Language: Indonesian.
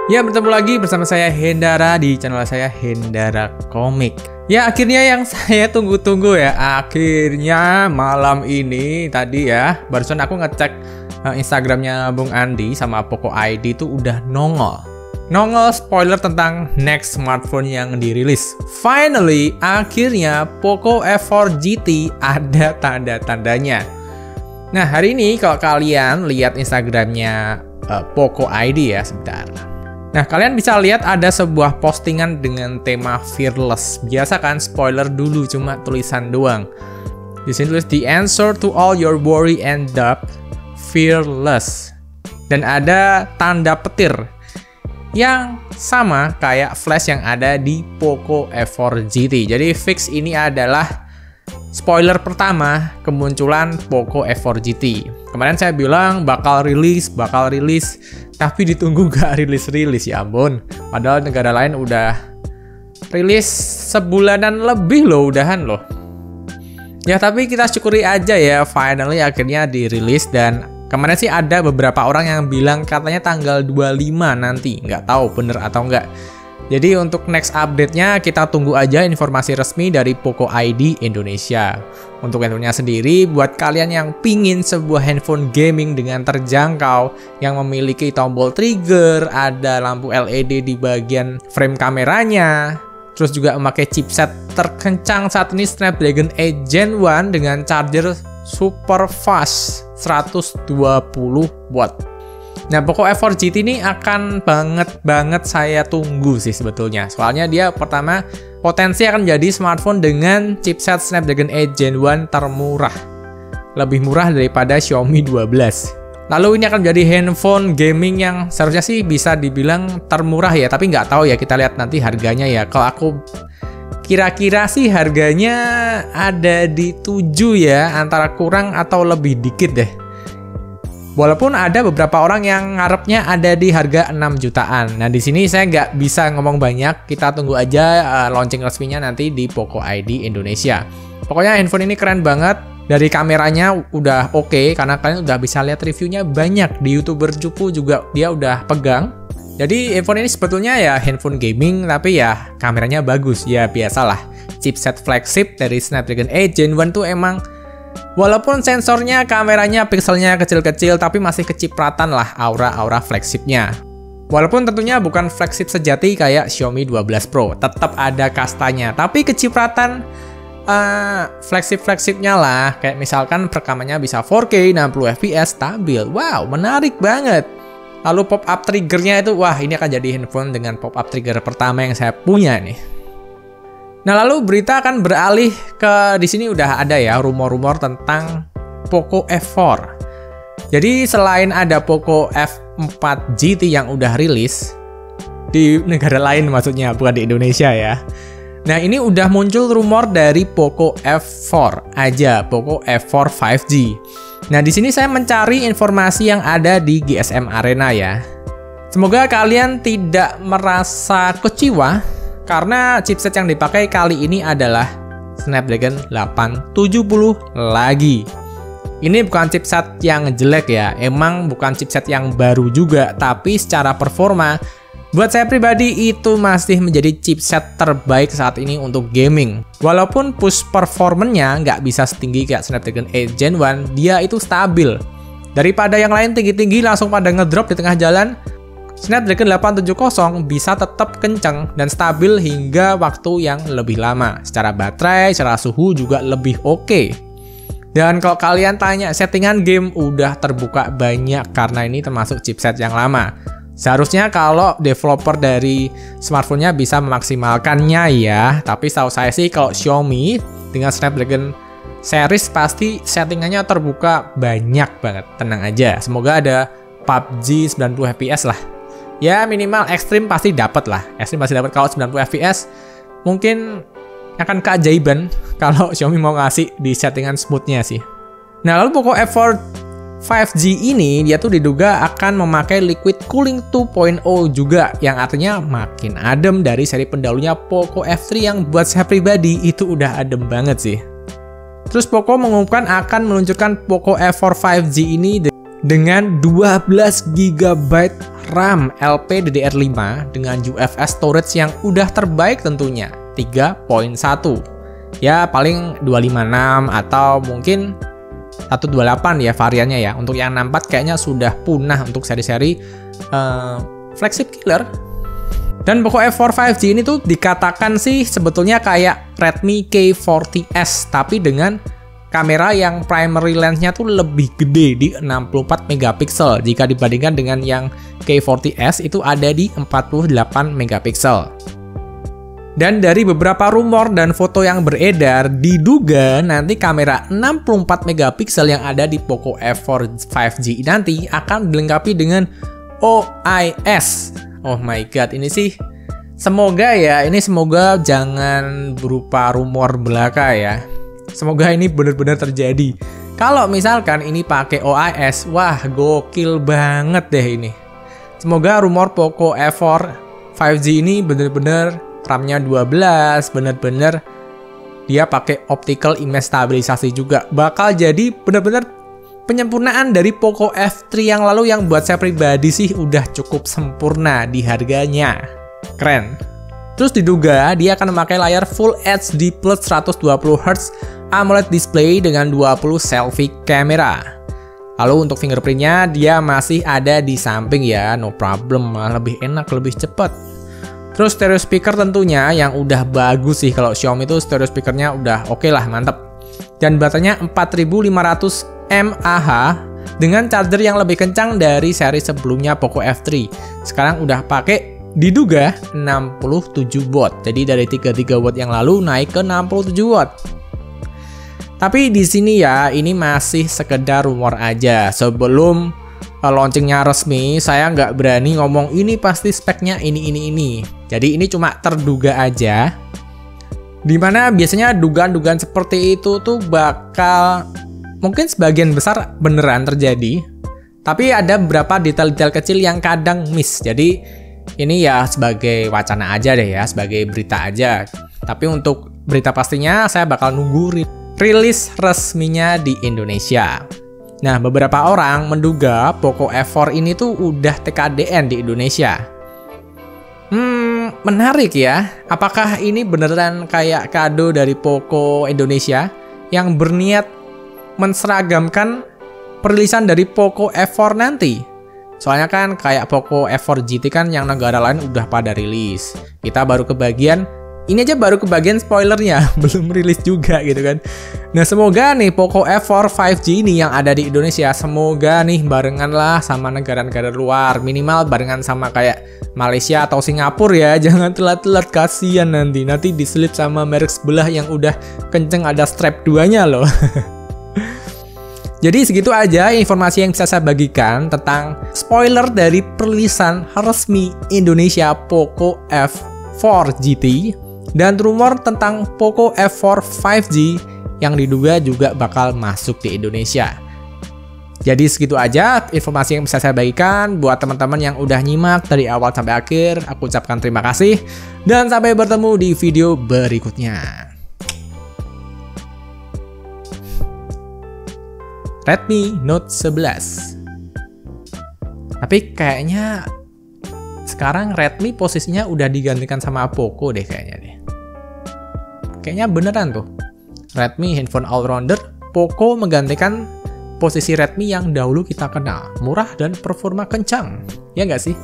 Ya, bertemu lagi bersama saya Hendara di channel saya Hendara Komik. Ya, akhirnya yang saya tunggu-tunggu ya. Akhirnya malam ini tadi ya, barusan aku ngecek Instagramnya Bung Andi sama Poco ID itu udah nongol spoiler tentang next smartphone yang dirilis. Finally, akhirnya Poco F4 GT ada tanda-tandanya. Nah, hari ini kalau kalian lihat Instagramnya Poco ID ya, sebentar. Nah, kalian bisa lihat ada sebuah postingan dengan tema fearless. Biasa kan spoiler dulu cuma tulisan doang. Di sini tulis the answer to all your worry and doubt, fearless. Dan ada tanda petir yang sama kayak flash yang ada di Poco F4 GT. Jadi fix ini adalah spoiler pertama kemunculan Poco F4 GT. Kemarin saya bilang bakal rilis, tapi ditunggu gak rilis ya ampun. Padahal negara lain udah rilis sebulanan lebih loh, udahan loh. Ya tapi kita syukuri aja ya, finally akhirnya dirilis. Dan kemarin sih ada beberapa orang yang bilang katanya tanggal 25 nanti. Nggak tahu bener atau enggak. Jadi untuk next update-nya kita tunggu aja informasi resmi dari Poco ID Indonesia. Untuk handphonenya sendiri, buat kalian yang pingin sebuah handphone gaming dengan terjangkau, yang memiliki tombol trigger, ada lampu LED di bagian frame kameranya, terus juga memakai chipset terkencang saat ini Snapdragon 8 Gen 1 dengan charger super fast 120 watt. Nah, Poco F4 GT ini akan banget saya tunggu sih sebetulnya. Soalnya dia pertama potensi akan jadi smartphone dengan chipset Snapdragon 8 Gen 1 termurah. Lebih murah daripada Xiaomi 12. Lalu ini akan jadi handphone gaming yang seharusnya sih bisa dibilang termurah ya. Tapi nggak tahu ya, kita lihat nanti harganya ya. Kalau aku kira-kira sih harganya ada di 7 ya. Antara kurang atau lebih dikit deh. Walaupun ada beberapa orang yang ngarepnya ada di harga 6 jutaan. Nah, di sini saya nggak bisa ngomong banyak. Kita tunggu aja launching resminya nanti di Poco ID Indonesia. Pokoknya handphone ini keren banget. Dari kameranya udah oke, karena kalian udah bisa lihat reviewnya banyak. Di YouTuber Cupu juga dia udah pegang. Jadi handphone ini sebetulnya ya handphone gaming, tapi ya kameranya bagus. Ya biasalah, chipset flagship dari Snapdragon 8 Gen 1 tuh emang walaupun sensornya, kameranya, pixelnya kecil-kecil, tapi masih kecipratan lah aura-aura flagshipnya. Walaupun tentunya bukan flagship sejati kayak Xiaomi 12 Pro, tetap ada kastanya. Tapi kecipratan flagship-flagshipnya lah, kayak misalkan perekamannya bisa 4K, 60 fps, stabil. Wow, menarik banget. Lalu pop-up triggernya itu, wah ini akan jadi handphone dengan pop-up trigger pertama yang saya punya nih. Nah, lalu berita akan beralih ke di sini udah ada ya rumor-rumor tentang Poco F4. Jadi selain ada Poco F4 GT yang udah rilis di negara lain, maksudnya bukan di Indonesia ya. Nah, ini udah muncul rumor dari Poco F4 aja, Poco F4 5G. Nah, di sini saya mencari informasi yang ada di GSM Arena ya. Semoga kalian tidak merasa kecewa, karena chipset yang dipakai kali ini adalah Snapdragon 870 lagi. Ini bukan chipset yang jelek ya, emang bukan chipset yang baru juga, tapi secara performa, buat saya pribadi itu masih menjadi chipset terbaik saat ini untuk gaming. Walaupun push performanya nggak bisa setinggi kayak Snapdragon 8 Gen 1, dia itu stabil. Daripada yang lain tinggi-tinggi langsung pada ngedrop di tengah jalan, Snapdragon 870 bisa tetap kencang dan stabil hingga waktu yang lebih lama. Secara baterai, secara suhu juga lebih oke. Dan kalau kalian tanya, settingan game udah terbuka banyak karena ini termasuk chipset yang lama. Seharusnya kalau developer dari smartphone-nya bisa memaksimalkannya ya. Tapi setahu saya sih kalau Xiaomi dengan Snapdragon series pasti settingannya terbuka banyak banget. Tenang aja, semoga ada PUBG 90 fps lah. Ya minimal ekstrim pasti dapat lah. Ekstrim pasti dapat. Kalau 90 fps mungkin akan keajaiban kalau Xiaomi mau ngasih di settingan smoothnya sih. Nah, lalu Poco F4 5G ini dia tuh diduga akan memakai liquid cooling 2.0 juga, yang artinya makin adem dari seri pendahulunya Poco F3 yang buat saya pribadi itu udah adem banget sih. Terus Poco mengumumkan akan meluncurkan Poco F4 5G ini dengan 12 GB RAM LPDDR5 dengan UFS storage yang udah terbaik tentunya, 3.1. Ya paling 256 atau mungkin 128 ya variannya ya. Untuk yang 64 kayaknya sudah punah untuk seri-seri flagship killer. Dan Poco F4 5G ini tuh dikatakan sih sebetulnya kayak Redmi K40S tapi dengan kamera yang primary lens-nya tuh lebih gede di 64 megapiksel jika dibandingkan dengan yang K40S itu ada di 48 megapiksel. Dan dari beberapa rumor dan foto yang beredar, diduga nanti kamera 64 megapiksel yang ada di Poco F4 5G nanti akan dilengkapi dengan OIS. Oh my god, ini sih semoga ya, ini semoga jangan berupa rumor belaka ya. Semoga ini benar-benar terjadi. Kalau misalkan ini pakai OIS, wah gokil banget deh ini. Semoga rumor Poco F4 5G ini benar-benar RAM-nya 12, benar-benar dia pakai optical image stabilisasi juga. Bakal jadi benar-benar penyempurnaan dari Poco F3 yang lalu yang buat saya pribadi sih udah cukup sempurna di harganya. Keren. Terus diduga dia akan memakai layar Full HD plus 120Hz AMOLED display dengan 20 selfie kamera. Lalu untuk fingerprintnya dia masih ada di samping ya, no problem, malah lebih enak, lebih cepat. Terus stereo speaker tentunya yang udah bagus sih, kalau Xiaomi itu stereo speakernya udah oke lah, mantap. Dan baterainya 4500 mAh dengan charger yang lebih kencang dari seri sebelumnya Poco F3. Sekarang udah pakai diduga 67 watt. Jadi dari 33 watt yang lalu naik ke 67 watt. Tapi di sini ya ini masih sekedar rumor aja. Sebelum launchingnya resmi, saya nggak berani ngomong ini pasti speknya ini. Jadi ini cuma terduga aja. Dimana biasanya dugaan-dugaan seperti itu tuh bakal mungkin sebagian besar beneran terjadi, tapi ada beberapa detail-detail kecil yang kadang miss. Jadi ini ya sebagai wacana aja deh ya, sebagai berita aja. Tapi untuk berita pastinya saya bakal nunggu rilis resminya di Indonesia. Nah, beberapa orang menduga Poco F4 ini tuh udah TKDN di Indonesia. Menarik ya. Apakah ini beneran kayak kado dari Poco Indonesia yang berniat menseragamkan perilisan dari Poco F4 nanti? Soalnya kan kayak Poco F4 GT kan yang negara lain udah pada rilis. Kita baru kebagian, ini aja baru kebagian spoilernya, belum rilis juga gitu kan. Nah semoga nih Poco F4 5G ini yang ada di Indonesia, semoga nih barengan lah sama negara-negara luar. Minimal barengan sama kayak Malaysia atau Singapura ya, jangan telat-telat, kasihan nanti diselip sama merek sebelah yang udah kenceng ada strap 2-nya loh. Jadi segitu aja informasi yang bisa saya bagikan tentang spoiler dari perilisan resmi Indonesia Poco F4 GT dan rumor tentang Poco F4 5G yang diduga juga bakal masuk di Indonesia. Jadi segitu aja informasi yang bisa saya bagikan. Buat teman-teman yang udah nyimak dari awal sampai akhir, aku ucapkan terima kasih dan sampai bertemu di video berikutnya. Redmi Note 11. Tapi kayaknya sekarang Redmi posisinya udah digantikan sama Poco deh kayaknya deh. Kayaknya beneran tuh. Redmi handphone all-rounder, Poco menggantikan posisi Redmi yang dahulu kita kenal. Murah dan performa kencang. Ya nggak sih?